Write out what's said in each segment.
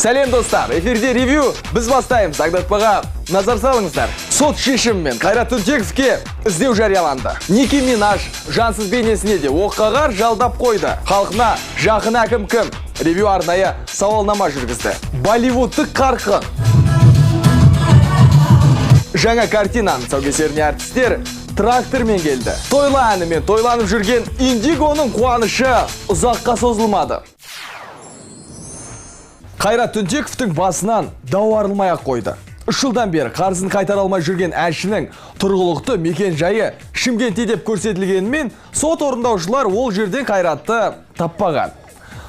Сәлем достар, эфирде ревью, біз бастаймыз, аңдатпаға назар салыңыздар. Сот шешімімен Қайрат Түнтековке іздеу жарияланды. Ники Минаж жансыз бейнесіне де оққағар жалдап қойды. Халқына жақын әкім кім? Ревью арнайы сауалнама жүргізді. Болливудтық қарқын. Жаңа картинаның тұсаукесеріне әртістер трактормен келді. Тойлы әнімен тойланып жүрген Индигоның қуанышы ұзаққа созылмады. Қайрат Түнтековтың басынан дау арылмай-ақ қойды. 3 жылдан бері қарызын қайтара алмай жүрген әншінің тұрғылықты мекен жайы Шымкентте деп көрсетілгенімен, сот орындаушылар ол жерден Қайратты таппаған.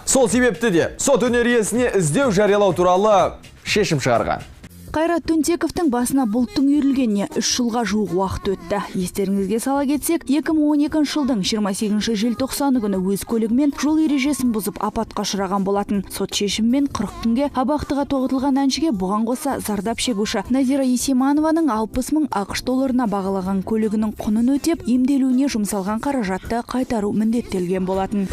Сол себепті де сот өнер иесіне іздеу жариялау туралы шешім шығарған. Қайрат Түнтековтың басына бұлттың үйірілгеніне 3 жылға жуық уақыт өтті. Естеріңізге сала кетсек, 2012 жылдың 28 желтоқсаны күні өз көлігімен жол ережесін бұзып апатқа ұшыраған болатын. Сот шешімімен 40 күнге абақтыға тоғытылған әншіге бұған қоса зардап шегуші Назира Есиманованың 60 мың ақш долларына бағалаған көлігінің құнын өтеп, емделуіне жұмсалған қаражатты қайтару міндеттелген болатын.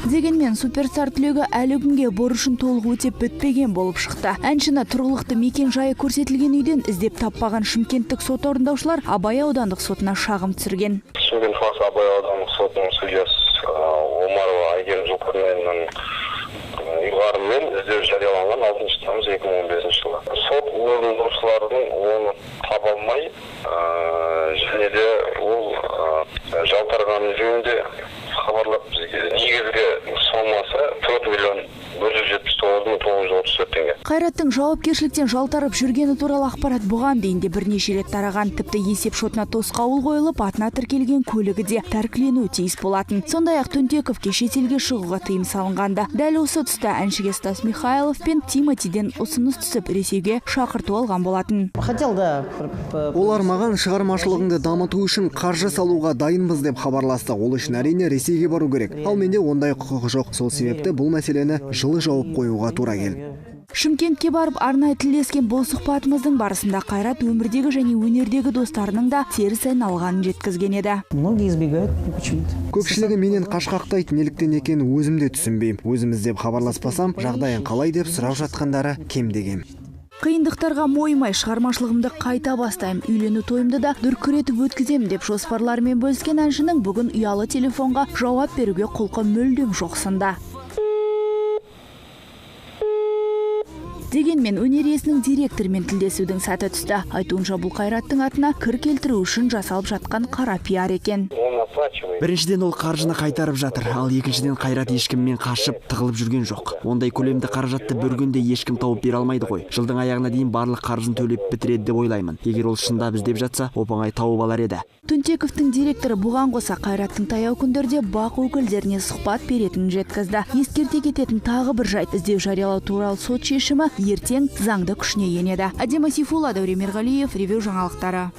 Дегенмен суперстар түлегі әлі күнге борышын толық өтеп бітпеген болып шықты. Әншіні тұрғылықты мекен жайы көрсетілген үйден іздеп таппаған шымкенттік сот орындаушылар Абай аудандық сотына шағым түсірген. Шымкент қаласы Абай аудандық сотының судьясы Омарова Айгерім Жылқырменнің ұйғарымымен іздеу жарияланған 6 тамыз 2015 жылы. Сот орындаушылардың оны таба алмай, және де ол жалтарған жөнінде хабарлап бізге негізгі сомасы 4 миллион 179 мың 934 теңге. Қайраттың жауапкершіліктен жалтарып жүргені туралы ақпарат бұған дейін де бірнеше рет тараған. Тіпті есеп шотына тосқауыл қойылып, атына тіркелген көлігі де тәркіленуі тиіс болатын. Сондай-ақ Түнтековке шетелге шығуға тыйым салынғанда. Дәл осы тұста әншіге Стас Михайлов пен Тиматиден ұсыныс түсіп Ресейге шақырту алған болатын. Олар маған шығармашылығыңды дамыту үшін қаржы салуға дайынбыз деп хабарласты. Ол үшін әрине Ресейге бару керек. Ал менде ондай құқық жоқ. Сол себепті бұл мәселені жылы жауып қоюға тура келді. Шымкентке барып арнайы тілдескен бұл сұхбатымыздың барысында Қайрат өмірдегі және өнердегі достарының да теріс айналғанын жеткізген еді. Көпшілігі менен қашқақтайды, неліктен екенін өзім де түсінбеймін. Өзім іздеп хабарласпасам, жағдайын қалай деп сұрап жатқандары кем деген. Қиындықтарға мойымай шығармашылығымды қайта бастайым, үйлену тойымды да дүркіретіп өткіземін деп жоспарларымен бөліскен әншінің бүгін ұялы телефонға жауап беруге құлқы мүлдем жоқ сында. Дегенмен өнер иесінің директормен тілдесудің сәті түсті. Айтуынша бұл Қайраттың атына кір келтіру үшін жасалып жатқан қара пиар екен. Біріншіден ол қаржыны қайтарып жатыр, ал екіншіден Қайрат ешкіммен қашып тығылып жүрген жоқ. Ондай көлемді қаражатты бір күнде ешкім тауып бере алмайды ғой. Жылдың аяғына дейін барлық қаржын төлеп бітіреді деп ойлаймын. Егер ол шындап іздеп жатса, оп-оңай тауып алар еді. Түнтековтың директоры бұған қоса Қайраттың таяу күндерде бақ өкілдеріне сұхбат беретінін жеткізді. Ескерте кететін тағы бір жайт, іздеу жариялау туралы сот шешімі ертең заңды күшіне енеді. Адема Сейфулла, Дәурен Мерғалиев, ревью жаңалықтары.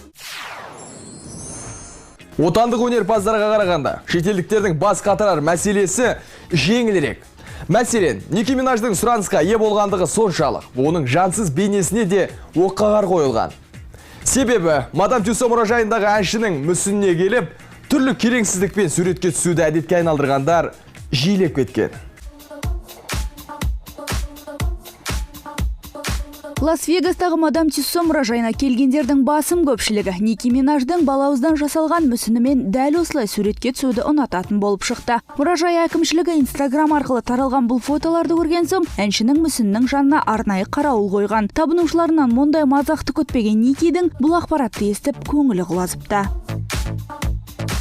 Отандық өнерпаздарға қарағанда шетелдіктердің бас қатырар мәселесі жеңілірек. Мәселен, Ники Минаждың сұранысқа ие болғандығы соншалық, оның жансыз бейнесіне де оққағар қойылған. Себебі, Мадам Тюссо мұражайындағы әншінің мүсініне келіп, түрлі кереңсіздікпен суретке түсуді әдетке айналдырғандар жиілеп кеткен. Лас-Вегастағы Мадам Тюссо мұражайына келгендердің басым көпшілігі Ники Минаждың балауыздан жасалған мүсінімен дәл осылай суретке түсуді ұнататын болып шықты. Мұражай әкімшілігі Инстаграм арқылы таралған бұл фотоларды көрген соң, әншінің мүсінінің жанына арнайы қарауыл қойған. Табынушыларынан мұндай мазақты күтпеген Никидің бұл ақпаратты естіп көңілі құлазыпты.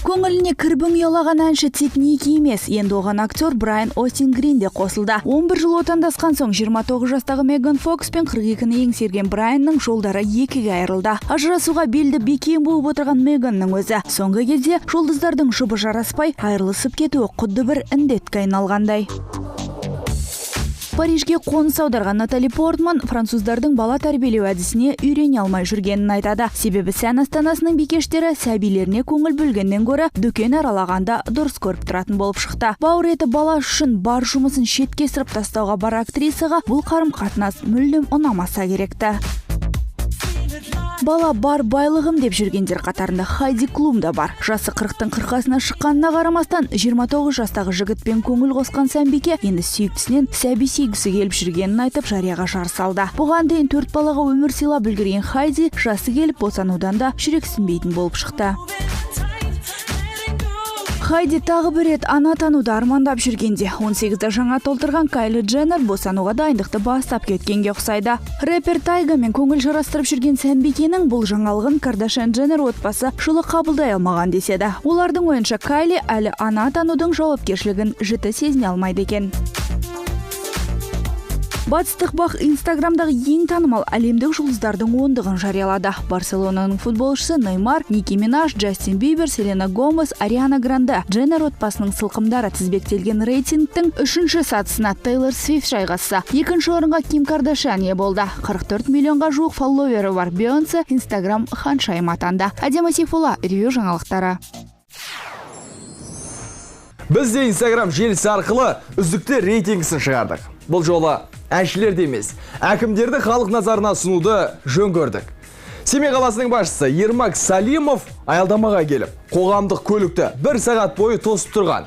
Көңіліне кірбің ұялаған әнші тек Ники емес, енді оған актер Брайан Остин Грин де қосылды. 11 жыл отандасқан соң 29 жастағы Меган Фокс пен 42-ні еңсерген Брайанның жолдары екіге айырылды. Ажырасуға белді бекем болып отырған Меганның өзі соңғы кезде жұлдыздардың жұбы жараспай айырылысып кетуі құдды бір індетке айналғандай. Парижге қоныс аударған Натали Портман француздардың бала тәрбиелеу әдісіне үйрене алмай жүргенін айтады. Себебі сән астанасының бикештері сәбилеріне көңіл бөлгеннен гөрі дүкен аралағанда дұрыс көріп тұратын болып шықты. Бауыр еті бала үшін бар жұмысын шетке сырып тастауға бар актрисаға бұл қарым-қатынас мүлдем ұнамаса керекті. Бала бар байлығым деп жүргендер қатарында Хайди Клум да бар. Жасы 40-тың 40-асына шыққанына қарамастан 29 жастағы жігітпен көңіл қосқан Сәмбике енді сүйіктісінен сәби сүйгісі келіп жүргенін айтып жарияға жар салды. Бұған дейін 4 балаға өмір сыйлап үлгерген Хайди жасы келіп босанудан да жүрексінбейтін болып шықты. Хайди тағы бір рет ана тануды армандап жүргенде 18-де жаңа толтырған Кайли Дженнер босануға дайындықты бастап кеткенге ұқсайды. Рэпер Тайгамен көңіл жарастырып жүрген Сәмбикенің бұл жаңалығын Кардашьян Дженнер отбасы жылы қабылдай алмаған деседі. Олардың ойынша Кайли әлі ана танудың жауапкершілігін жіті сезіне алмайды екен. Батыстық бақ Инстаграмдағы ең танымал әлемдік жұлдыздардың ондығын жариялады. Барселонаның футболшысы Неймар, Ники Минаж, Джастин Бибер, Селена Гомес, Ариана Гранде, Дженнер отбасының сылқымдары тізбектелген рейтингтің 3-ші сатысына Тейлор Свифт жайғасса. 2-ші орынға Ким Кардашьян ие болды. 44 миллионға жуық фолловері бар Бейонсе Инстаграм ханшайым атанды. Адема Сейфулла, ревю жаңалықтары. Біз де Инстаграм желісі арқылы үздікті рейтингісін шығардық. Бұл жолы әншілерді емес, әкімдерді халық назарына сұнуды жөн көрдік. Семей қаласының басшысы Ермак Салимов аялдамаға келіп, қоғамдық көлікті 1 сағат бойы тосып тұрған.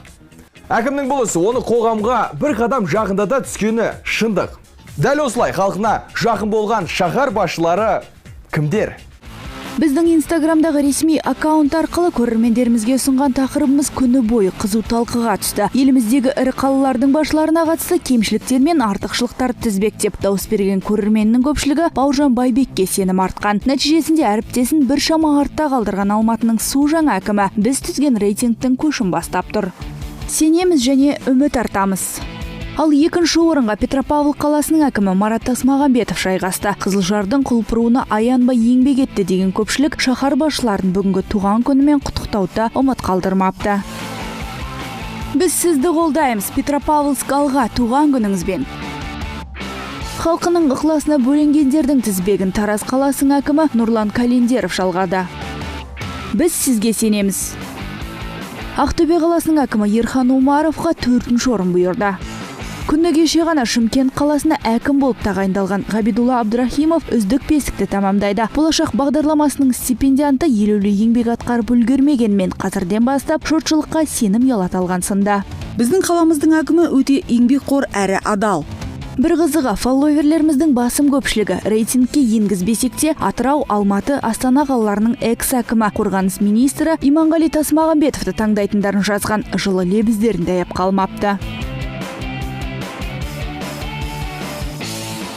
Әкімнің бұл ісі оны қоғамға бір қадам жақындата түскені шындық. Дәл осылай халқына жақын болған шаһар басшылары кімдер? Біздің Инстаграмдағы ресми аккаунт арқылы көрермендерімізге ұсынған тақырыбымыз күні бойы қызу талқыға түсті. Еліміздегі ірі қалалардың басшыларына қатысты кемшіліктер мен артықшылықтар тізбектеп дауыс берген көрерменнің көпшілігі Бауыржан Байбекке сенім артқан. Нәтижесінде әріптесін біршама артта қалдырған Алматының су жаңа әкімі біз түзген рейтингтің көшін бастап тұр. Сенеміз және үміт артамыз. Ал 2-ші орынға Петропавл қаласының әкімі Марат Тасмағамбетов жайғасты. Қызылжардың құлпыруына аянбай еңбек етті деген көпшілік шаһар басшыларын бүгінгі туған күнімен құттықтауды ұмыт қалдырмапты. Біз сізді қолдаймыз, Петропавлск алға туған күніңізбен. Халқының ықыласына бөленгендердің тізбегін Тараз қаласының әкімі Нұрлан Календеров жалғады. Біз сізге сенеміз. Ақтөбе қаласының әкімі Ерхан Умаровқа 4-ші орын бұйырды. Күні кеше ғана Шымкент қаласына әкім болып тағайындалған Ғабидулла Абдрахимов үздік бесікті тамамдайды. Болашақ бағдарламасының стипендианты елеулі еңбек атқарып үлгермегенмен қазірден бастап жұртшылыққа сенім ұялата сында. Біздің қаламыздың әкімі өте еңбекқор әрі адал. Бір қызығы, фолловерлеріміздің басым көпшілігі рейтингке енгізбесек те Атырау, Алматы, Астана қалаларының экс-әкімі, қорғаныс министрі Иманғали Тасмағамбетовті таңдайтындарын жазған. Жылы лебіздерін даяп қалмапты.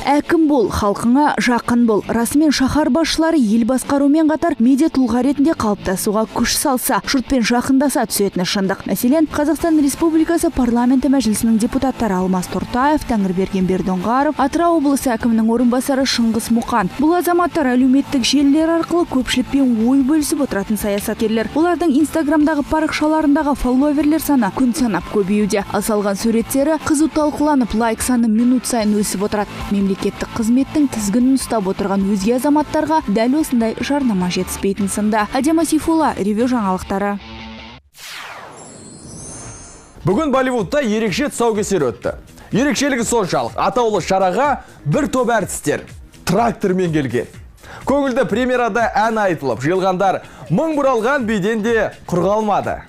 Әкім бол, халқыңа жақын бол. Расымен шаһар басшылары ел басқарумен қатар медиа тұлға ретінде қалыптасуға күш салса, жұртпен жақындаса түсетіні шындық. Мәселен, Қазақстан Республикасы парламенті мәжілісінің депутаттары Алмас Тұртаев, Тәңірберген Бердоңғаров, Атырау облысы әкімінің орынбасары Шыңғыс Мұқан. Бұл азаматтар әлеуметтік желілер арқылы көпшілікпен ой бөлісіп отыратын саясаткерлер. Олардың Инстаграмдағы парақшаларындағы фолловерлер саны күн санап көбеюде. Асалған суреттері қызу талқыланып, лайк саны минут сайын өсіп отырады. Мемлекеттік қызметтің тізгінін ұстап отырған өзге азаматтарға дәл осындай жарнама жетіспейтін сында. Адема Сейфулла, ревю жаңалықтары. Бүгін Болливудта ерекше тұсаукесер өтті. Ерекшелігі соншалық, атаулы шараға бір топ әртістер трактормен келген. Көңілді премьерада ән айтылып, жиылғандар мың бұралған биден де құр қалмады.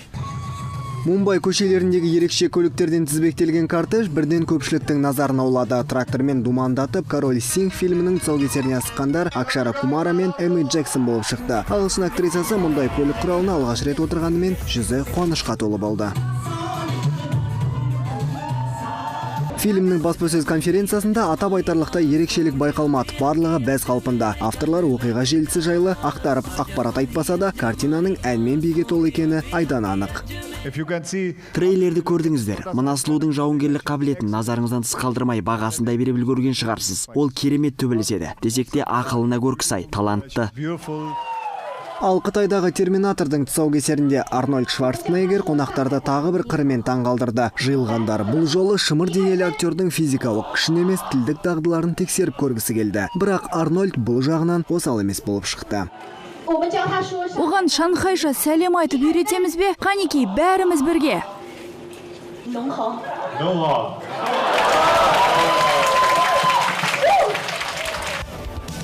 Мумбай көшелеріндегі ерекше көліктерден тізбектелген кортеж бірден көпшіліктің назарын аулады. Трактормен думандатып, Король Синг фильмінің тұсаукесеріне асыққандар Акшара Кумара мен Эми Джексон болып шықты. Ағылшын актрисасы мұндай көлік құралына алғаш рет отырғанымен жүзі қуанышқа толы болды. Фильмнің баспасөз конференциясында атап айтарлықтай ерекшелік байқалмады. Барлығы бәз қалпында. Авторлар оқиға желісі жайлы ақтарып ақпарат айтпаса да, картинаның әнмен биге толы екені айдан анық. Трейлерді көрдіңіздер. Мына сұлудың жауынгерлік қабілетін назарыңыздан тыс қалдырмай бағасындай беріп үлгерген шығарсыз. Ол керемет төбелес еді. Десек те ақылына көркі сай, талантты. Ал Қытайдағы Терминатордың тұсаукесерінде Арнольд Шварценеггер қонақтарды тағы бір қырымен таңғалдырды. Жиылғандар бұл жолы шымыр денелі актердің физикалық күшін емес, тілдік дағдыларын тексеріп көргісі келді. Бірақ Арнольд бұл жағынан осал емес болып шықты. Оған шанхайша сәлем айтып үйретеміз бе? Қанекей, бәріміз бірге.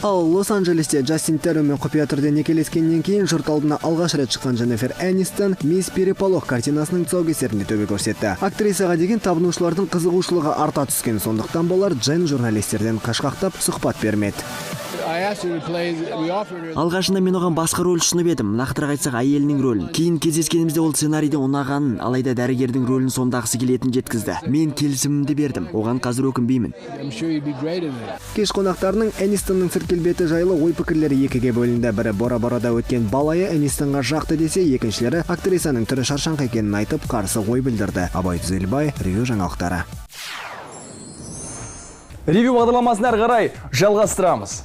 Ал Лос-Анджелесте Джастин Терромен құпия түрде некелескеннен кейін жұрт алдына алғаш рет шыққан Дженнифер Энистон «Мисс Переполох» картинасының тұсаукесерінде төбе көрсетті. Актрисаға деген табынушылардың қызығушылығы арта түскен, сондықтан болар Джен журналистерден қашқақтап сұхбат бермеді. Алғашында мен оған басқа рөл ұсынып едім, нақтырақ айтсақ әйелінің рөлін. Кейін кездескенімізде ол сценарийде ұнағанын, алайда дәрігердің рөлін сомдағысы келетінін жеткізді. Мен келісімімді бердім, оған қазір өкінбеймін. Кеш қонақтарының Энистонның сырт-келбеті жайлы ой-пікірлері екіге бөлінді. Бірі Бора-Борада өткен балайы Энистонға жақты десе, екіншілері актрисаның түрі шаршаңқы екенін айтып, қарсы ой білдірді. Абай Түзелбай, Ревю жаңалықтары. Ревю бағдарламасын әрі қарай жалғастырамыз.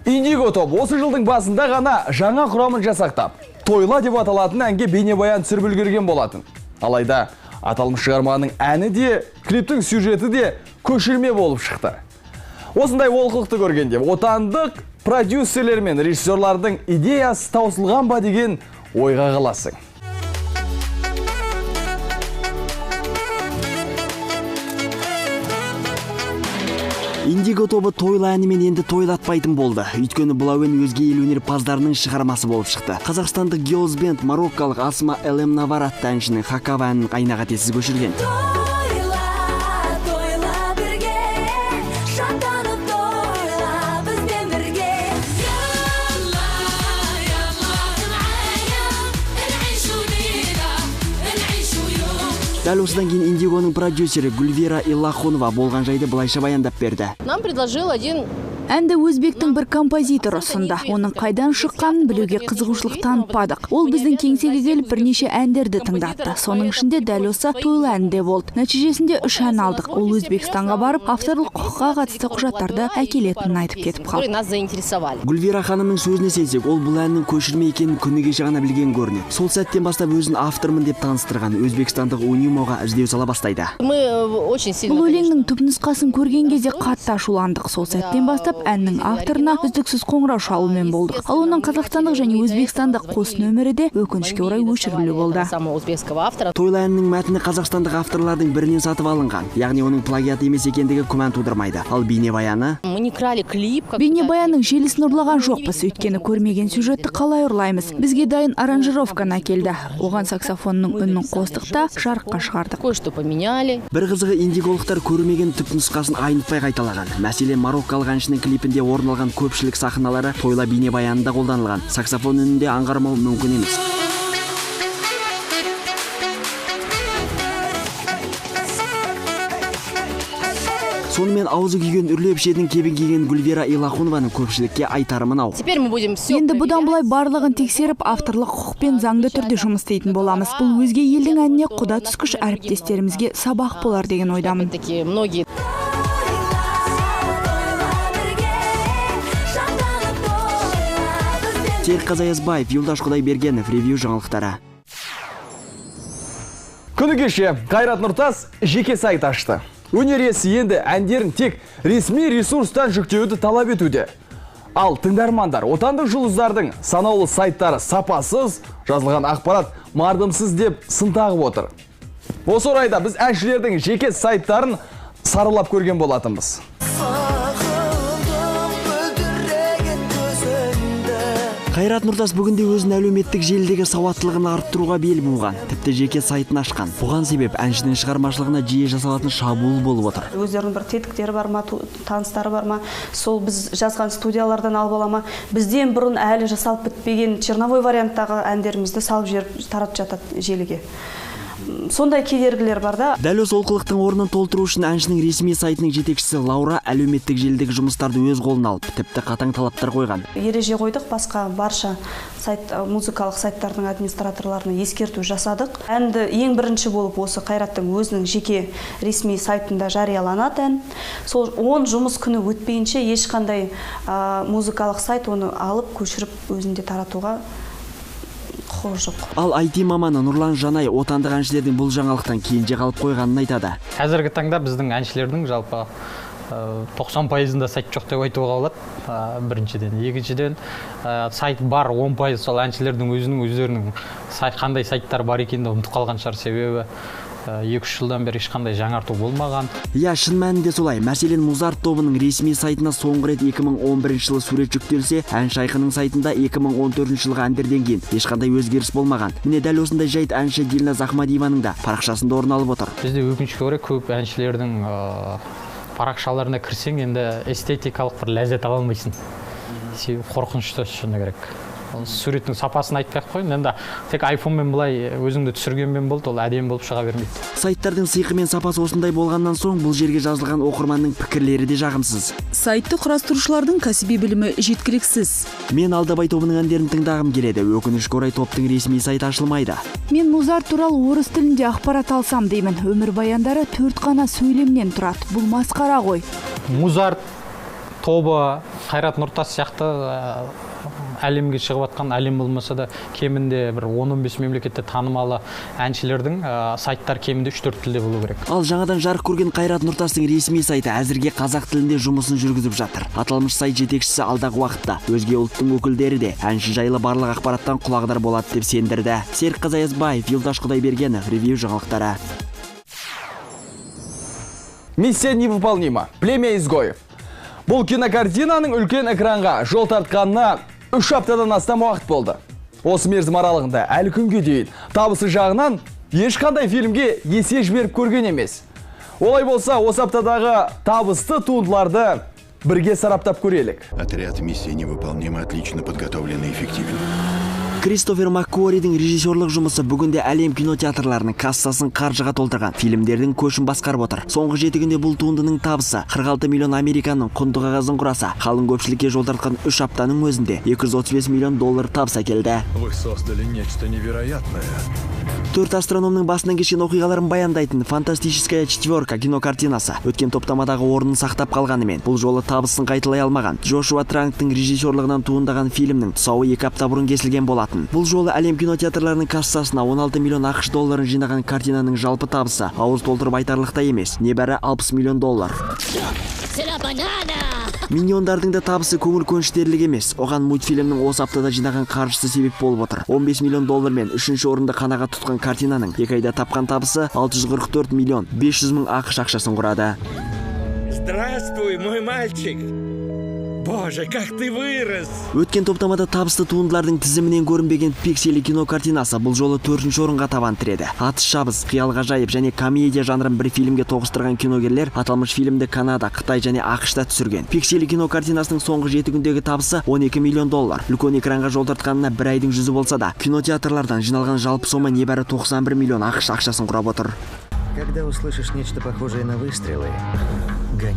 Индиго топ осы жылдың басында ғана жаңа құрамын жасақтап, Тойла деп аталатын әнге бейнебаян түсіріп үлгерген болатын. Алайда аталмыш шығарманың әні де, клиптің сюжеті де көшірме болып шықты. Осындай олқылықты көргенде отандық продюсерлер мен режиссерлардың идеясы таусылған ба деген ойға қаласың. Индиго тобы Тойла әнімен енді тойлатпайтын болды. Өйткені бұл әуен өзге ел өнерпаздарының шығармасы болып шықты. Қазақстандық Girls Band мароккалық Асма Элем Навар атты әншінің Хакава әнін қайнағатесіз көшірген. Дәл осыдан кейін Индигоның продюсері Гүлвира Иллахонова болған жайды былайша баяндап берді. Нам предложил один Әнді өзбектің бір композитор ұсынды. Оның қайдан шыққанын білуге қызығушылық танытпадық. Ол біздің кеңсеге келіп бірнеше әндерді тыңдатты. Соның ішінде дәл осы Тойла әнде болды. Нәтижесінде 3 ән алдық. Ол Өзбекстанға барып, авторлық құқыққа қатысты құжаттарды әкелетінін айтып кетіп қалды. нас заинтересовали. Гүлвира ханымның сөзіне сенсек, ол бұл әннің көшірме екенін күні кеше ғана білген көрінеді. Сол сәттен бастап өзін автормын деп таныстырған өзбекстандық Унимоға іздеу сала бастайды. Мы очень сильно. Бұл өлеңнің түпнұсқасын көрген кезде қатты ашуландық. Сол сәттен бастап әннің авторына үздіксіз қоңырау шалумен болдық. Ал оның қазақстандық және өзбекстандық қос нөмірі де өкінішке орай өшірілу болды. Самого узбекского автора. Тойла әнінің мәтіні қазақстандық авторлардың бірінен сатып алынған. Яғни оның плагиат емес екендігі күмән тудырмайды. Ал бейнебаяны? Мы не крали клип. Бейнебаянның желісін ұрлаған жоқпыз, өйткені көрмеген сюжетті қалай ұрлаймыз. Бізге дайын аранжировканы әкелді. Оған саксофонның үнін қостық та жарыққа шығардық. Кое-что поменяли. Бір қызығы индиголықтар көрмеген түпнұсқасын айнытпай қайталаған. Мәселен, мароккалық әншінің клипінде орын алған көпшілік сахналары Тойла бейнебаянында қолданылған. Саксофон үнінде аңғармау мүмкін емес. Сонымен аузы күйген үрлеп ішетін кебін киген Гүлвира Иллахонованың көпшілікке айтары мынау. Теперь мы будем все. Енді бұдан былай барлығын тексеріп, авторлық құқықпен заңды түрде жұмыс істейтін боламыз. Бұл өзге елдің әніне құда түскіш әріптестерімізге сабақ болар деген ойдамын. Такие многие. Серік Қазаязбаев, Юлдаш Құдайбергенов, Ревю жаңалықтары. Күні кеше Қайрат Нұртас жеке сайт ашты. Өнер иесі енді әндерін тек ресми ресурстан жүктеуді талап етуде. Ал тыңдармандар, отандық жұлдыздардың санаулы сайттары сапасыз, жазылған ақпарат мардымсыз деп сын тағып отыр. Осы орайда біз әншілердің жеке сайттарын саралап көрген болатынбыз. Қайрат Нұртас бүгінде өзінің әлеуметтік желідегі сауаттылығын арттыруға бел буған, тіпті жеке сайтын ашқан. Бұған себеп әншінің шығармашылығына жиі жасалатын шабуыл болып отыр. Өздерінің бір тетіктері бар ма, таныстары бар ма, сол біз жазған студиялардан алып ала ма, бізден бұрын әлі жасалып бітпеген черновой варианттағы әндерімізді салып жіберіп таратып жатады желіге. Сондай кедергілер бар да. Дәл осы олқылықтың орнын толтыру үшін әншінің ресми сайтының жетекшісі Лаура әлеуметтік желідегі жұмыстарды өз қолына алып, тіпті қатаң талаптар қойған. Ереже қойдық, басқа барша музыкалық сайттардың администраторларына ескерту жасадық. Әнді ең бірінші болып осы Қайраттың өзінің жеке ресми сайтында жарияланады ән. Сол 10 жұмыс күні өтпейінше ешқандай музыкалық сайт оны алып көшіріп өзінде таратуға жоқ. Ал IT маманы Нұрлан Жанай отандық әншілердің бұл жаңалықтан кейінже қалып қойғанын айтады. Қазіргі таңда біздің әншілердің жалпы 90%-ында сайт жоқ деп айтуға болады. Біріншіден, екіншіден сайт бар 10%, сол әншілердің өздерінің қандай сайттар бар екенін ұмытып қалған шығар. Себебі 2-3 жылдан бері ешқандай жаңарту болмаған. Иә, шын мәнінде солай. Мәселен, Музарт тобының ресми сайтына соңғы рет 2011 жылы сурет жүктелсе, әнші айқынның сайтында 2014 жылғы әндерден кейін ешқандай өзгеріс болмаған. Міне дәл осындай жайт әнші Дилназ Ахмадиеваның да парақшасында орын алып отыр. Бізде өкінішке орай көп әншілердің парақшаларына кірсең, енді эстетикалық бір ләззат ала алмайсың. Себебі қорқынышты шыны керек. Суреттің сапасын айтпай ақ қойын, енді тек айфонмен былай өзіңді түсіргенмен болды, ол әдемі болып шыға бермейді. Сайттардың сиқы мен сапасы осындай болғаннан соң бұл жерге жазылған оқырманның пікірлері де жағымсыз. Сайтты құрастырушылардың кәсіби білімі жеткіліксіз. Мен Алдабай тобының әндерін тыңдағым келеді. Өкінішке орай топтың ресми сайты ашылмайды. Мен Музарт туралы орыс тілінде ақпарат алсам деймін. Өмір баяндары 4 қана сөйлемнен тұрады. Бұл масқара ғой. Музарт тобы Қайрат Нұртас сияқты әлемге шығып атқан, әлем болмаса да кемінде бір 10-15 мемлекетте танымалы әншілердің сайттар кемінде 3-4 тілде болу керек. Ал жаңадан жарық көрген Қайрат Нұртастың ресми сайты әзірге қазақ тілінде жұмысын жүргізіп жатыр. Аталмыш сайт жетекшісі алдағы уақытта өзге ұлттың өкілдері де әнші жайлы барлық ақпараттан құлағдар болады деп сендірді. Серік Қазаязбаев, Юлдаш Құдайбергенов, Ревью жаңалықтары. Миссия невыполнима. Племя изгоев. Бұл кинокартинаның үлкен экранға жол тартқанына 3 аптадан астам уақыт болды. Осы мерзім аралығында әлі күнге дейін табысы жағынан ешқандай фильмге есе жіберіп көрген емес. Олай болса, осы аптадағы табысты туындыларды бірге сараптап көрелік. Отряд «Миссия невыполнима» отлично подготовлен и эффективен. Кристофер Маккуоридің режиссерлық жұмысы бүгінде әлем кинотеатрларының кассасын қаржыға толтырған, фильмдердің көшін басқарып отыр. Соңғы 7 күнде бұл туындының табысы 46 миллион американның құнды қағазын құраса, қалың көпшілікке жол тартқан 3 аптаның өзінде 235 миллион доллар табыс әкелді. Вы создали нечто невероятное. 4 астрономның басынан кешкен оқиғаларын баяндайтын «Фантастическая четверка» кинокартинасы өткен топтамадағы орнын сақтап қалғанымен, бұл жолы табысын қайталай алмаған. Джошуа Транктың режиссерлығынан туындаған фильмнің тұсауы 2 апта бұрын кесілген болатын. Бұл жолы әлем кинотеатрларының кассасына 16 миллион ақш долларын жинаған картинаның жалпы табысы ауыз толтырып айтарлықтай емес, небәрі 60 миллион доллар. Миньондардың да табысы көңіл көншітерлік емес. Оған мультфильмнің осы аптада жинаған қаржысы себеп болып отыр. 15 миллион доллармен 3-ші орында қанағат тұтқан картинаның 2 айда тапқан табысы 644 миллион 500 мың ақш ақшасын құрады. Здравствуй, мой мальчик. Боже, как ты вырос! Өткен топтамада табысты туындылардың тізімінен көрінбеген Пиксели кино картинасы бұл жолы 4-ші орынға табан тіреді. Атыс шабыс, қиял ғажайып және комедия жанрын бір фильмге тоғыстырған киногерлер аталмыш фильмді Канада, Қытай және ақш-та түсірген. Пиксели кино картинасының соңғы 7 күндегі табысы 12 миллион доллар. Үлкен экранға жол тартқанына 1 айдың жүзі болса да, кинотеатрлардан жиналған жалпы сома небәрі 91 миллион ақш ақшасын құрап отыр. Когда услышишь нечто похожее на выстрелы, гони.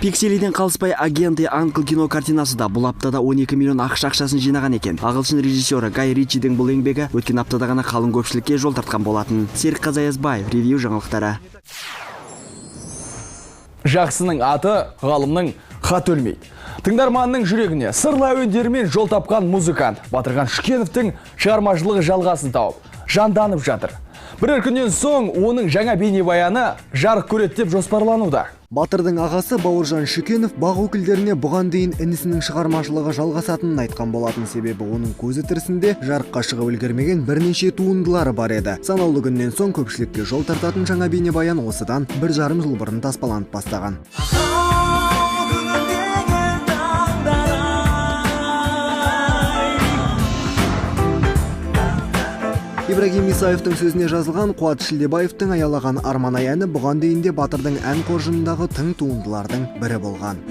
Пикселиден қалыспай агенты Анкл кино картинасы да бұл аптада 12 миллион ақш ақшасын жинаған екен. Ағылшын режиссері Гай Ричидің бұл еңбегі өткен аптада ғана қалың көпшілікке жол тартқан болатын. Серік Қазаязбаев, Ревью жаңалықтары. Жақсының аты ғалымның хат өлмейді. Тыңдарманның жүрегіне сырлы әуендерімен жол тапқан музыкант Батырхан Шүкеновтың шығармашылығы жалғасын тауып, жанданып жатыр. Бірер күннен соң оның жаңа бейнебаяны жарық көреді деп жоспарлануда. Батырдың ағасы Бауыржан Шүкенов бақ өкілдеріне бұған дейін інісінің шығармашылығы жалғасатынын айтқан болатын, себебі оның көзі тірісінде жарыққа шығып үлгермеген бірнеше туындылары бар еді. Санаулы күннен соң көпшілікке жол тартатын жаңа бейнебаян осыдан 1,5 жыл бұрын таспаланып бастаған. Ибрагим Исаевтың сөзіне жазылған Қуат Шілдебаевтың аялаған арман әні бұған дейін де Батырдың ән қоржынындағы тың туындылардың бірі болған.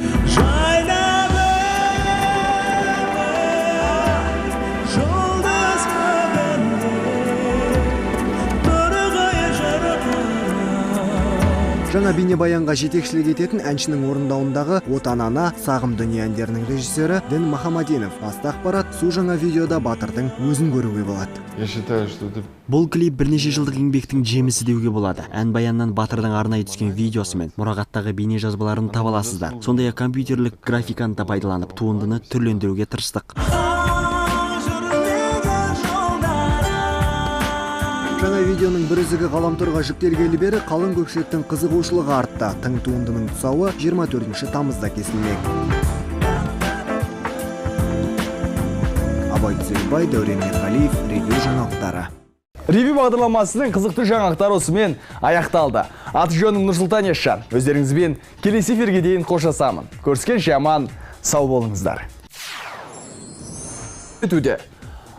Жаңа бейнебаянға жетекшілік ететін әншінің орындауындағы «Отан ана, сағым дүние» әндерінің режиссері Дін Махамадинов. Басты ақпарат су жаңа видеода Батырдың өзін көруге болады. Бұл клип бірнеше жылдық еңбектің жемісі деуге болады. Ән баяннан Батырдың арнайы түскен видеосы мен мұрағаттағы бейне жазбаларын таба аласыздар. Сондай-ақ компьютерлік графиканы да пайдаланып туындыны түрлендіруге тырыстық. Жаңа видеоның бір үзігі ғаламторға жүктелгелі бері қалың көпшіліктің қызығушылығы артты. Тың туындының тұсауы 24 тамызда кесілмек. Абай Түзелбай, Дәурен Ерғалиев, Ревью жаңалықтары. Ревю бағдарламасының қызықты жаңалықтары осымен аяқталды. Аты жөнім Нұрсұлтан Есжан. Өздеріңізбен келесі эфирге дейін қоштасамын. Көріскенше аман, сау болыңыздар.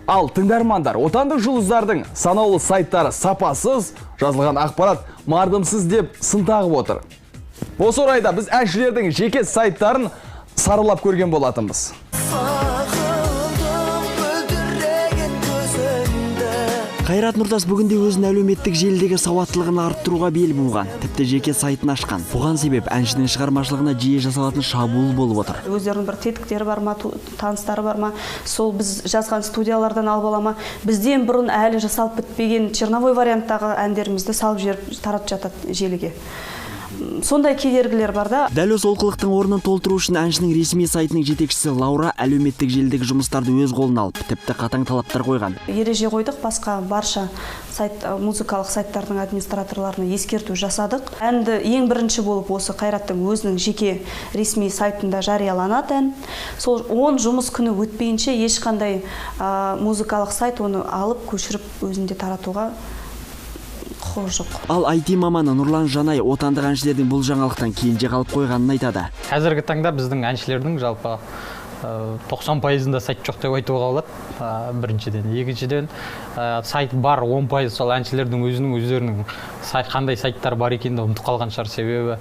Ал тыңдармандар, отандық жұлдыздардың санаулы сайттары сапасыз, жазылған ақпарат мардымсыз деп сын тағып отыр. Осы орайда біз әншілердің жеке сайттарын саралап көрген болатынбыз. Қайрат Нұртас бүгінде өзінің әлеуметтік желідегі сауаттылығын арттыруға бел буған, тіпті жеке сайтын ашқан. Бұған себеп әншінің шығармашылығына жиі жасалатын шабуыл болып отыр. Өздерінің бір тетіктері бар ма, таныстары бар ма, сол біз жазған студиялардан алып ала ма, бізден бұрын әлі жасалып бітпеген черновой варианттағы әндерімізді салып жіберіп таратып жатады желіге. Сондай кедергілер бар да. Дәл осы олқылықтың орнын толтыру үшін әншінің ресми сайтының жетекшісі Лаура әлеуметтік желідегі жұмыстарды өз қолына алып, тіпті қатаң талаптар қойған. Ереже қойдық, басқа барша музыкалық сайттардың администраторларына ескерту жасадық. Әнді ең бірінші болып осы Қайраттың өзінің жеке ресми сайтында жарияланады ән. Сол 10 жұмыс күні өтпейінше ешқандай музыкалық сайт оны алып көшіріп өзінде таратуға жоқ. Ал IT маманы Нұрлан Жанай отандық әншілердің бұл жаңалықтан кенже қалып қойғанын айтады. Қазіргі таңда біздің әншілердің жалпы 90%-ында сайт жоқ деп айтуға болады. Біріншіден, екіншіден сайт бар 10% сол әншілердің өздерінің қандай сайттар бар екенін ұмытып қалған шығар, себебі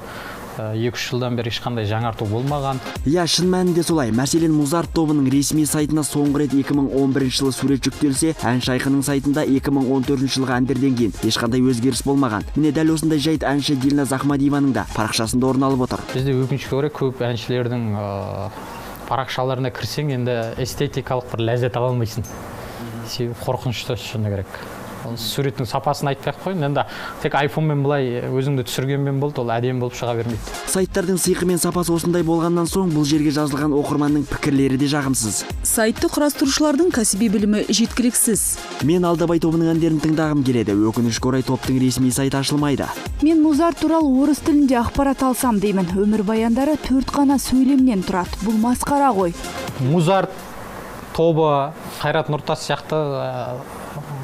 2-3 жылдан бері ешқандай жаңарту болмаған. Шын мәнінде солай. Мәселен, Музарт тобының ресми сайтына соңғы рет 2011 жылы сурет жүктелсе, ән шайқының сайтында 2014 жылғы әндерден кейін ешқандай өзгеріс болмаған. Міне дәл осындай жайт әнші Дильназ Ахмадиеваның да парақшасында орын алып отыр. Бізде өкінішке орай көп әншілердің парақшаларына кірсең, енді эстетикалық бір ләззат ала алмайсың. Себебі қорқынышты шыны керек. Суреттің сапасын айтпай-ақ қойын, енді тек айфонмен былай өзіңді түсіргенмен болды, ол әдемі болып шыға бермейді. Сайттардың сиқы мен сапасы осындай болғаннан соң бұл жерге жазылған оқырманның пікірлері де жағымсыз. Сайтты құрастырушылардың кәсіби білімі жеткіліксіз. Мен Алдабай тобының әндерін тыңдағым келеді. Өкінішке орай топтың ресми сайты ашылмайды. Мен Музарт туралы орыс тілінде ақпарат алсам деймін. Өмір баяндары 4 қана сөйлемнен тұрады. Бұл масқара ғой. Музарт тобы Қайрат Нұртас сияқты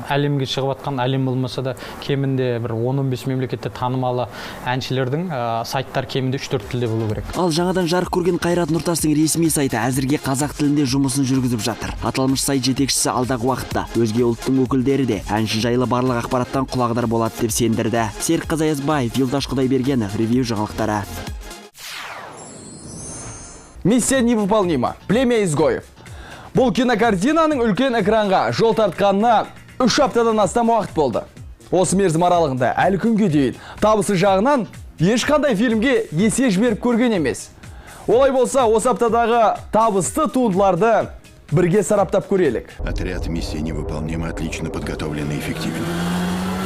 әлемге шығып атқан, әлем болмаса да кемінде бір 10-15 мемлекетте танымалы әншілердің сайттар кемінде 3-4 тілде болу керек. Ал жаңадан жарық көрген Қайрат Нұртастың ресми сайты әзірге қазақ тілінде жұмысын жүргізіп жатыр. Аталмыш сайт жетекшісі алдағы уақытта өзге ұлттың өкілдері де әнші жайлы барлық ақпараттан құлағдар болады деп сендірді. Серік Қазаязбаев, Юлдаш Құдайбергенов, ревью жаңалықтары. Миссия невыполнима. Племя изгоев. Бұл кинокартинаның үлкен экранға жол тартқанына 3 аптадан астам уақыт болды. Осы мерзім аралығында әлі күнге дейін табысы жағынан ешқандай фильмге есе жіберіп көрген емес. Олай болса, осы аптадағы табысты туындыларды бірге сараптап көрелік. Отряд «Миссия невыполнима» отлично подготовлен и эффективен.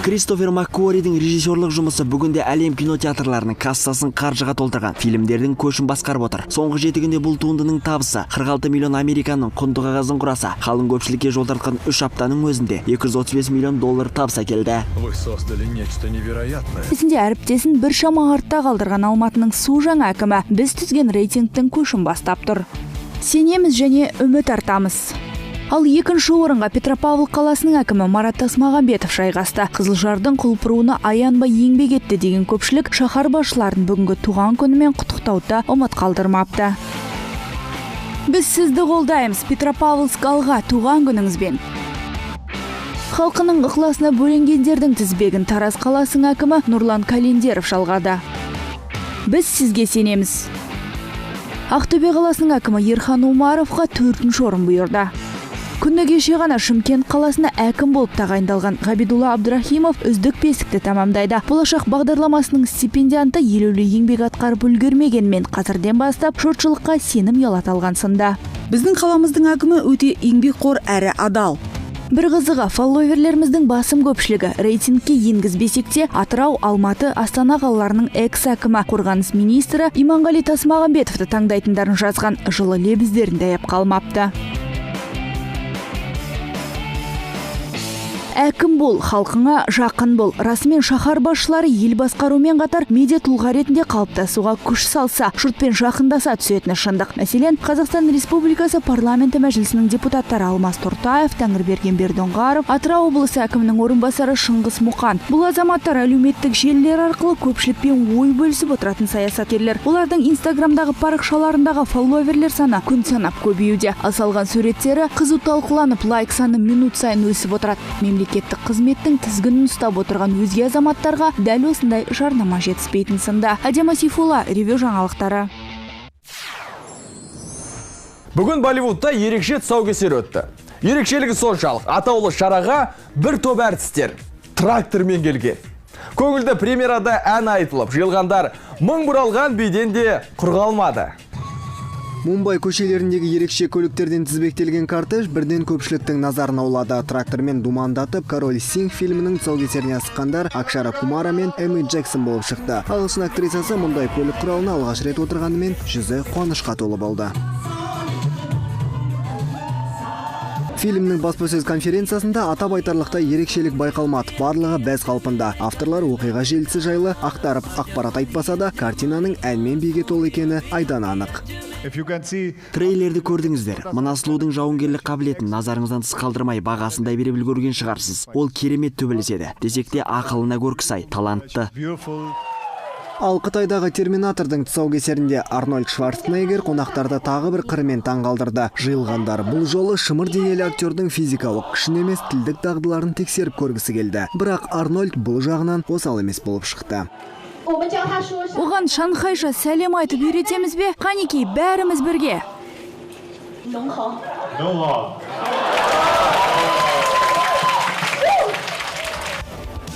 Кристофер Маккуаридің режиссерлық жұмысы бүгінде әлем кинотеатрларының кассасын қаржыға толтырған, фильмдердің көшін басқарып отыр. Соңғы 7 күнде бұл туындының табысы 46 миллион американның құнды қағазын құраса, қалың көпшілікке жол тартқан 3 аптаның өзінде 235 миллион доллар табыс әкелді. Вы создали нечто невероятное. Есінде әріптесін бір шама артта қалдырған Алматының су жаңа әкімі біз түзген рейтингтің көшін бастап тұр. Сенеміз және үміт артамыз. Ал екінші орынға Петропавл қаласының әкімі Марат Тасмағамбетов жайғасты. Қызылжардың құлпыруына аянбай еңбек етті деген көпшілік шаһар басшыларын бүгінгі туған күнімен құттықтауды ұмыт қалдырмапты. Біз сізді қолдаймыз, Петропавлск алға туған күніңізбен. Халқының ықыласына бөленгендердің тізбегін Тараз қаласының әкімі Нұрлан Календеров жалғады. Біз сізге сенеміз. Ақтөбе қаласының әкімі Ерхан Умаровқа 4-ші орын бұйырды. Күні кеше ғана Шымкент қаласына әкім болып тағайындалған Ғабидулла Абдрахимов үздік бесікті тамамдайды. Болашақ бағдарламасының стипендианты елеулі еңбек атқарып үлгермегенмен қазірден бастап жұртшылыққа сенім ұялата сында. Біздің қаламыздың әкімі өте еңбекқор әрі адал. Бір қызығы, фолловерлеріміздің басым көпшілігі рейтингке енгізбесек те Атырау, Алматы, Астана қалаларының экс-әкімі, қорғаныс министрі Иманғали Тасмағамбетовті таңдайтындарын жазған, жылы лебіздерін даяп қалмапты. Әкім бол, халқыңа жақын бол. Расымен шаһар басшылары ел басқарумен қатар медиа тұлға ретінде қалыптасуға күш салса, жұртпен жақындаса түсетіні шындық. Мәселен, Қазақстан Республикасы парламенті мәжілісінің депутаттары Алмас Тұртаев, Тәңірберген Бердоңғаров, Атырау облысы әкімінің орынбасары Шыңғыс Мұқан. Бұл азаматтар әлеуметтік желілер арқылы көпшілікпен ой бөлісіп отыратын саясаткерлер. Олардың Инстаграмдағы парақшаларындағы фолловерлер саны күн санап көбеюде. Салған суреттері қызу талқыланып, лайк саны минут сайын өсіп отырады. Мемлекеттік қызметтің тізгінін ұстап отырған өзге азаматтарға дәл осындай жарнама жетіспейтін сында. Адема Сейфулла, Ревю жаңалықтары. Бүгін Болливудта ерекше тұсаукесер өтті. Ерекшелігі соншалық, атаулы шараға бір топ әртістер трактормен келген. Көңілді премьерада ән айтылып, жиылғандар мың бұралған биден де құр қалмады. Мумбай көшелеріндегі ерекше көліктерден тізбектелген кортеж бірден көпшіліктің назарын аулады. Трактормен думандатып, Король Синг фильмінің тұсаукесеріне асыққандар Акшара Кумара мен Эми Джексон болып шықты. Ағылшын актрисасы мұндай көлік құралына алғаш рет отырғанымен жүзі қуанышқа толы болды. Фильмнің баспасөз конференциясында атап айтарлықтай ерекшелік байқалмады. Барлығы бәз қалпында. Авторлар оқиға желісі жайлы ақтарып ақпарат айтпаса да, картинаның әнмен биге толы екені айдан анық. Трейлерді көрдіңіздер. Мына сұлудың жауынгерлік қабілетін назарыңыздан тыс қалдырмай бағасындай беріп үлгерген шығарсыз. Ол керемет төбелеседі. Десек те ақылына көркі сай, талантты. Ал Қытайдағы Терминатордың тұсаукесерінде Арнольд Шварценеггер қонақтарды тағы бір қырымен таңғалдырды. Жиылғандар бұл жолы шымыр денелі актердің физикалық күшін емес, тілдік дағдыларын тексеріп көргісі келді. Бірақ Арнольд бұл жағынан осал емес болып шықты. Оған шанхайша сәлем айтып үйретеміз бе? Қанекей, бәріміз бірге.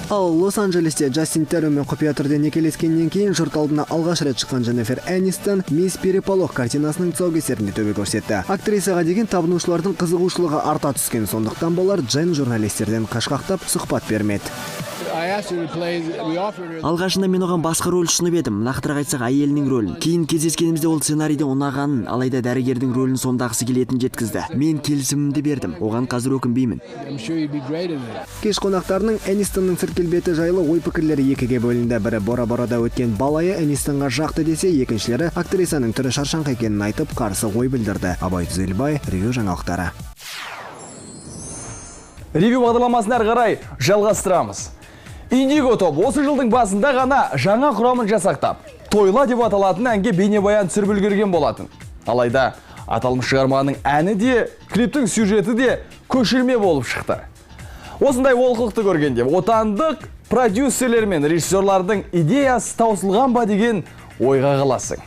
Ал Лос-Анджелесте Джастин Терромен құпия түрде некелескеннен кейін жұрт алдына алғаш рет шыққан Дженнифер Энистон «Мисс Переполох» картинасының тұсаукесерінде төбе көрсетті. Актрисаға деген табынушылардың қызығушылығы арта түскен, сондықтан болар Джен журналистерден қашқақтап сұхбат бермеді. Алғашында мен оған басқа рөл ұсынып едім, нақтырақ айтсақ әйелінің рөлін. Кейін кездескенімізде ол сценарийде ұнағанын, алайда дәрігердің рөлін сомдағысы келетінін жеткізді. Мен келісімімді бердім, оған қазір өкінбеймін. Кеш қонақтарының Энистонның сырт-келбеті жайлы ой пікірлері екіге бөлінді. Бірі Бора-Борада өткен балайы Энистонға жақты десе, екіншілері актрисаның түрі шаршаңқы екенін айтып, қарсы ой білдірді. Абай Түзелбай, Ревю жаңалықтары. Ревю бағдарламасын әрі қарай жалғастырамыз. Индиго топ осы жылдың басында ғана жаңа құрамын жасақтап, Тойла деп аталатын әнге бейнебаян түсіріп үлгерген болатын. Алайда аталмыш шығарманың әні де, клиптің сюжеті де көшірме болып шықты. Осындай олқылықты көргенде отандық продюсерлер мен режиссерлардың идеясы таусылған ба деген ойға қаласың.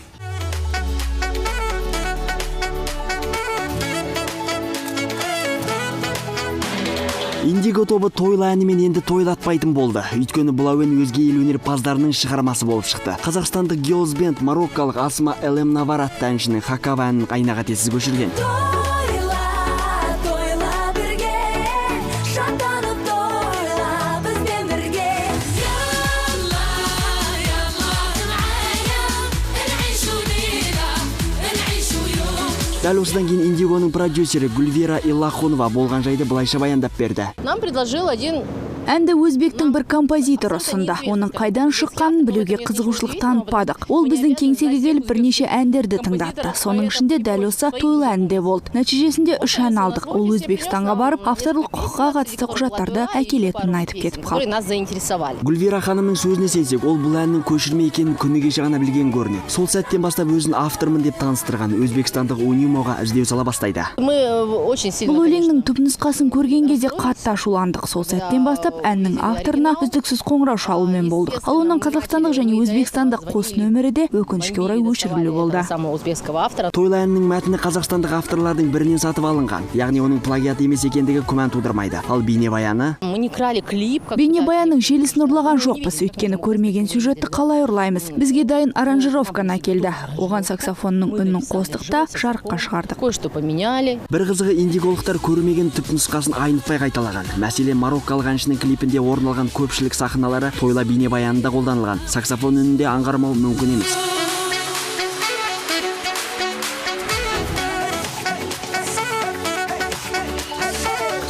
Индиго тобы Тойла әнімен енді тойлатпайтын болды. Өйткені бұл әуен өзге ел өнерпаздарының шығармасы болып шықты. Қазақстандық Girls Band мароккалық Асма Элем Навар атты әншінің Хакава әнін қайнаға тесіз көшірген. Дәл осыдан кейін Индигоның продюсері Гүлвира Иллахонова болған жайды былайша баяндап берді. Нам предложил один Әнді өзбектің бір композитор ұсынды. Оның қайдан шыққанын білуге қызығушылық танытпадық. Ол біздің кеңсеге келіп бірнеше әндерді тыңдатты. Соның ішінде дәл осы Тойла әнде болды. Нәтижесінде 3 ән алдық. Ол Өзбекстанға барып, авторлық құқыққа қатысты құжаттарды әкелетінін айтып кетіп қалды. нас заинтересовали. Гүлвира ханымның сөзіне сенсек, ол бұл әннің көшірме екенін күні кеше ғана білген көрінеді. Сол сәттен бастап өзін автормын деп таныстырған өзбекстандық Унимоға іздеу сала бастайды. Мы очень сильно. Бұл өлеңнің түпнұсқасын көрген кезде қатты ашуландық. Сол сәттен бастап әннің авторына үздіксіз қоңырау шалумен болдық. Ал оның қазақстандық және өзбекстандық қос нөмірі де өкінішке орай өшірілу болды. Тойла әнінің мәтіні қазақстандық авторлардың бірінен сатып алынған, яғни оның плагиат емес екендігі күмән тудырмайды. Ал бейнебаяны? Бейнебаянның желісін ұрлаған жоқпыз, өйткені көрмеген сюжетті қалай ұрлаймыз. Бізге дайын аранжировканы әкелді. Оған саксофонның үнін қостық та жарыққа шығардық. Бір қызығы индиголықтар көрмеген түпнұсқасын айнытпай қайталаған. Мәселен, мароккалық әншінің клипінде орын алған көпшілік сахналары Тойла бейнебаянында қолданылған. Саксофон үнінде аңғармау мүмкін емес.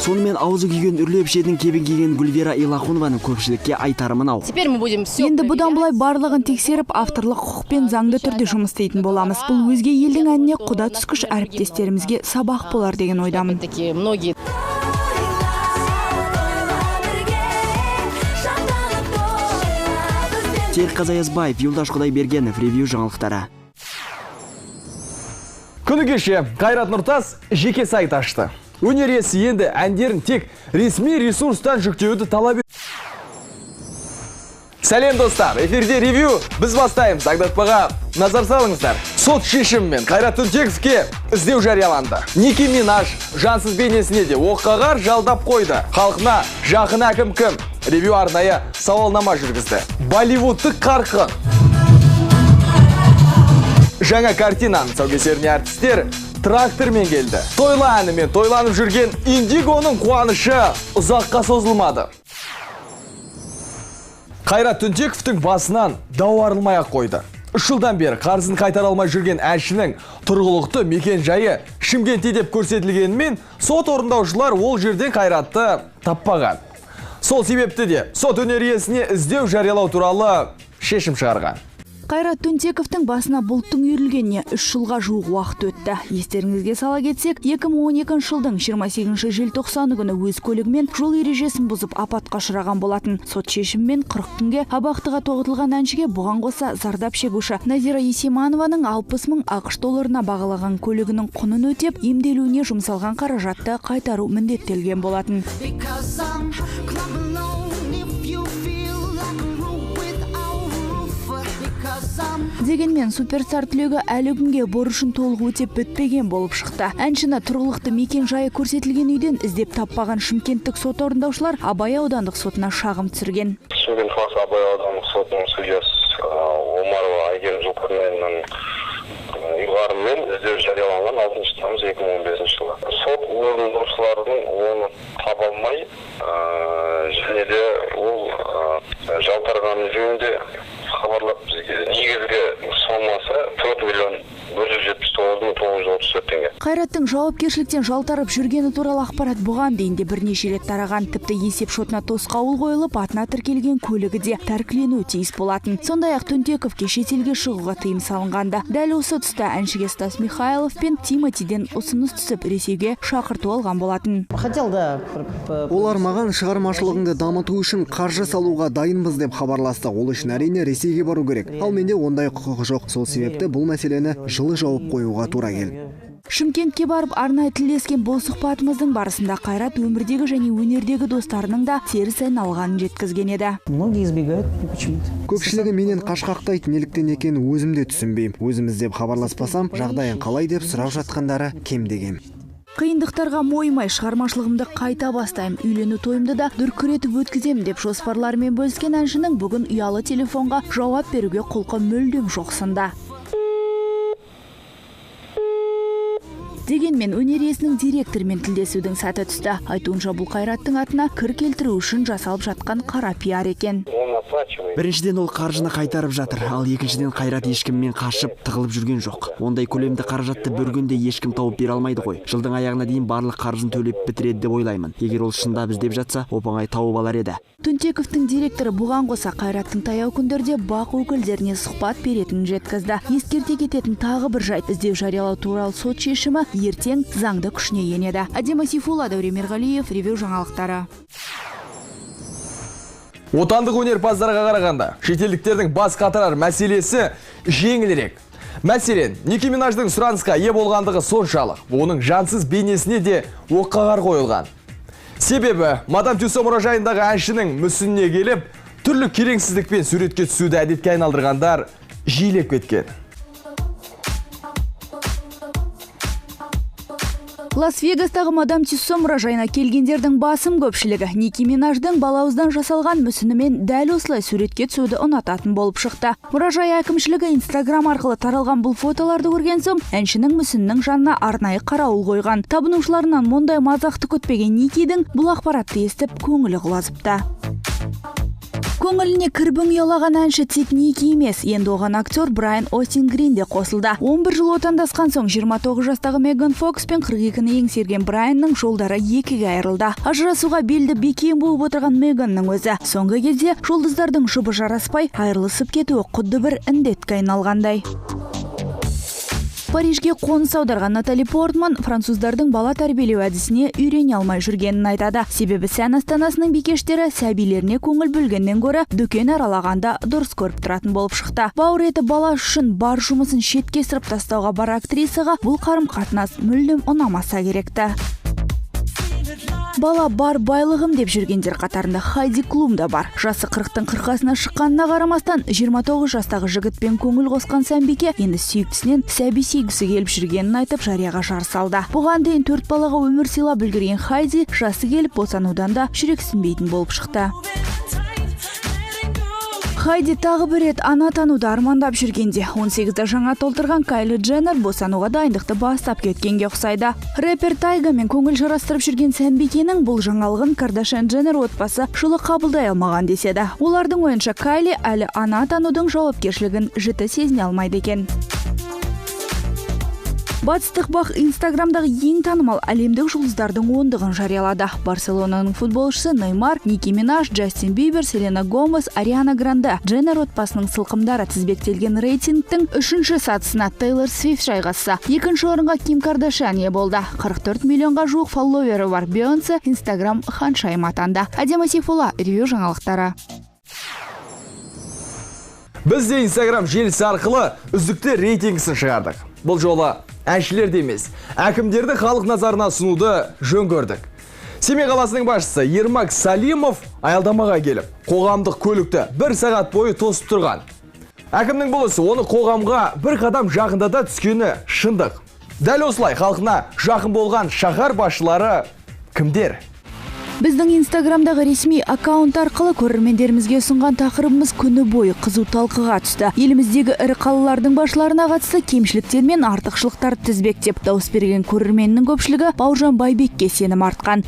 Сонымен аузы күйген үрлеп шетін кебін киген Гүлвира Илахунованың көпшілікке айтары мынау. Теперь мы будем все. Енді бұдан былай барлығын тексеріп, авторлық құқықпен заңды түрде жұмыс істейтін боламыз. Бұл өзге елдің әніне құда түскіш әріптестерімізге сабақ болар деген ойдамын. Такие многие. Серікқазы Аязбаев, Юлдаш Құдайбергенов, ревью жаңалықтары. Күні кеше Қайрат Нұртас жеке сайт ашты. Өнер иесі енді әндерін тек ресми ресурстан жүктеуді талап етті. Сәлем достар, эфирде ревью, біз бастаймыз. Аңдатпаға назар салыңыздар. Сот шешімімен Қайрат Түнтековке іздеу жарияланды. Ники Минаж жансыз бейнесіне де оққағар жалдап қойды. Халқына жақын әкім кім? Ревью арнайы сауалнама жүргізді. Болливудтық қарқын. Жаңа картинаның тұсаукесеріне әртістер трактормен келді. Тойлы әнімен тойланып жүрген Индигоның қуанышы ұзаққа созылмады. Қайрат Түнтековтың басынан дау арылмай қойды. 3 жылдан бері қарызын қайтара алмай жүрген әншінің тұрғылықты мекен жайы Шымкентте деп көрсетілгенімен, сот орындаушылар ол жерден Қайратты таппаған. Сол себепті де сот өнер иесіне іздеу жариялау туралы шешім шығарған. Қайрат Түнтековтың басына бұлттың үйірілгеніне 3 жылға жуық уақыт өтті. Естеріңізге сала кетсек, 2012 жылдың 28 желтоқсаны күні өз көлігімен жол ережесін бұзып апатқа ұшыраған болатын. Сот шешімімен 40 күнге абақтыға тоғытылған әншіге бұған қоса зардап шегуші Назира Есиманованың 60 мың ақш долларына бағалаған көлігінің құнын өтеп, емделуіне жұмсалған қаражатты қайтару міндеттелген болатын. Дегенмен суперстар түлегі әлі күнге борышын толық өтеп бітпеген болып шықты. Әншіні тұрғылықты мекен жайы көрсетілген үйден іздеп таппаған шымкенттік сот орындаушылар Абай аудандық сотына шағым түсірген. Шымкент қаласы Абай аудандық сотының судьясы Омарова Айгерім Зұлқарнайының ұйғарымымен іздеу жарияланған 6 тамыз 2015 жылы. Сот орындаушылардың оны таба алмай, және де ол жалтарғаны жөнінде хабарлап бізге негізгі сомасы 4 миллион 179.934 теңге. Қайраттың жауапкершіліктен жалтарып жүргені туралы ақпарат бұған дейін де бірнеше рет тараған. Тіпті есеп шотына тосқауыл қойылып, атына тіркелген көлігі де тәркіленуі тиіс болатын. Сондай-ақ Түнтековке шетелге шығуға тыйым салынғанда. Дәл осы тұста әншіге Стас Михайлов пен Тиматиден ұсыныс түсіп Ресейге шақырту алған болатын. Олар маған шығармашылығыңды дамыту үшін қаржы салуға дайынбыз деп хабарласты. Ол үшін әрине Ресейге бару керек. Ал менде ондай құқығы жоқ. Сол себепті бұл мәселені жылы жауып қоюға тура келді. Шымкентке барып арнайы тілдескен бұл сұхбатымыздың барысында Қайрат өмірдегі және өнердегі достарының да теріс ән алғанын жеткізген еді. Көпшілігі менен қашқақтайды, неліктен екенін өзім де түсінбеймін. Өзім іздеп хабарласпасам, жағдайын қалай деп сұрап жатқандары кемде-кем. Қиындықтарға мойымай шығармашылығымды қайта бастайым, үйлену тойымды да дүркіретіп өткізем деп жоспарларымен бөліскен әншінің бүгін ұялы телефонға жауап беруге құлқы мүлдем жоқ сында. Дегенмен өнер иесінің директормен тілдесудің сәті түсті. Айтуынша бұл Қайраттың атына кір келтіру үшін жасалып жатқан қара пиар екен. Біріншіден ол қаржыны қайтарып жатыр, ал екіншіден Қайрат ешкіммен қашып тығылып жүрген жоқ. Ондай көлемді қаражатты бір күнде ешкім тауып бере алмайды ғой. Жылдың аяғына дейін барлық қаржысын төлеп бітіреді деп ойлаймын. Егер ол шындап іздеп жатса, оп-оңай тауып алар еді. Түнтековтың директоры бұған қоса Қайраттың таяу күндерде бақ өкілдеріне сұхбат беретінін жеткізді. Ескерте кететін тағы бір жайт, іздеу жариялау туралы сот шешімі ертең заңды күшіне енеді. Адема Сейфулла, Дәурен Мерғалиев, ревью жаңалықтары. Отандық өнерпаздарға қарағанда шетелдіктердің бас қатырар мәселесі жеңілірек. Мәселен, Ники Минаждың сұранысқа ие болғандығы соншалық, оның жансыз бейнесіне де оққағар қойылған. Себебі, Мадам Тюссо мұражайындағы әншінің мүсініне келіп, түрлі кереңсіздікпен суретке түсуді әдетке айналдырғандар жиілеп кеткен. Лас-Вегастағы Мадам Тюссо мұражайына келгендердің басым көпшілігі Ники Минаждың балауыздан жасалған мүсінімен дәл осылай суретке түсуді ұнататын болып шықты. Мұражай әкімшілігі Инстаграм арқылы таралған бұл фотоларды көрген соң, әншінің мүсінінің жанына арнайы қарауыл қойған. Табынушыларынан мұндай мазақты күтпеген Никидің бұл ақпаратты естіп көңілі құлазыпты. Көңіліне кірбің ұялаған әнші тек Ники емес, енді оған актер Брайан Остин Грин де қосылды. 11 жыл отандасқан соң 29 жастағы Меган Фокс пен 42-ні еңсерген Брайанның жолдары екіге айырылды. Ажырасуға белді бекем болып отырған Меганның өзі соңғы кезде жұлдыздардың жұбы жараспай айырылысып кетуі құдды бір індетке айналғандай. Парижге қоныс аударған Натали Портман француздардың бала тәрбиелеу әдісіне үйрене алмай жүргенін айтады. Себебі сән астанасының бикештері сәбилеріне көңіл бөлгеннен гөрі дүкен аралағанда дұрыс көріп тұратын болып шықты. Бауыр еті бала үшін бар жұмысын шетке сырып тастауға бар актрисаға бұл қарым-қатынас мүлдем ұнамаса керекті. Бала бар байлығым деп жүргендер қатарында Хайди Клум да бар. Жасы 40-тың қырқасына шыққанына қарамастан 29 жастағы жігітпен көңіл қосқан сәнбике енді сүйіктісінен сәби сүйгісі келіп жүргенін айтып жарияға жар салды. Бұған дейін 4 балаға өмір сыйлап үлгерген Хайди жасы келіп босанудан да жүрексінбейтін болып шықты. Хайди тағы бір рет ана тануды армандап жүргенде 18-де жаңа толтырған Кайли Дженнер босануға дайындықты бастап кеткенге ұқсайды. Рэпер Тайгамен көңіл жарастырып жүрген сәнбикенің бұл жаңалығын Кардашьян Дженнер отбасы жылы қабылдай алмаған деседі. Олардың ойынша Кайли әлі ана танудың жауапкершілігін жіті сезіне алмайды екен. Батыстық бақ Инстаграмдағы ең танымал әлемдік жұлдыздардың ондығын жариялады. Барселонаның футболшысы Неймар, Ники Минаж, Джастин Бибер, Селена Гомес, Ариана Гранде, Дженнер отбасының сылқымдары тізбектелген рейтингтің 3-ші сатысына Тейлор Свифт жайғасса, 2-ші орынға Ким Кардашьян ие болды. 44 миллионға жуық фолловері бар Бейонсе Инстаграм ханшайым атанды. Адема Сейфулла, ревю жаңалықтары. Біз де Инстаграм желісі арқылы үздікті рейтингісін шығардық. Бұл жолы әншілерді емес, әкімдерді халық назарына сұнуды жөн көрдік. Семей қаласының басшысы Ермак Салимов аялдамаға келіп, қоғамдық көлікті 1 сағат бойы тосып тұрған. Әкімнің бұл ісі оны қоғамға бір қадам жақындата түскені шындық. Дәл осылай халқына жақын болған шаһар басшылары кімдер? Біздің Инстаграмдағы ресми аккаунт арқылы көрермендерімізге ұсынған тақырыбымыз күні бойы қызу талқыға түсті. Еліміздегі ірі қалалардың басшыларына қатысты кемшіліктер мен артықшылықтар тізбектеп дауыс берген көрерменнің көпшілігі Бауыржан Байбекке сенім артқан.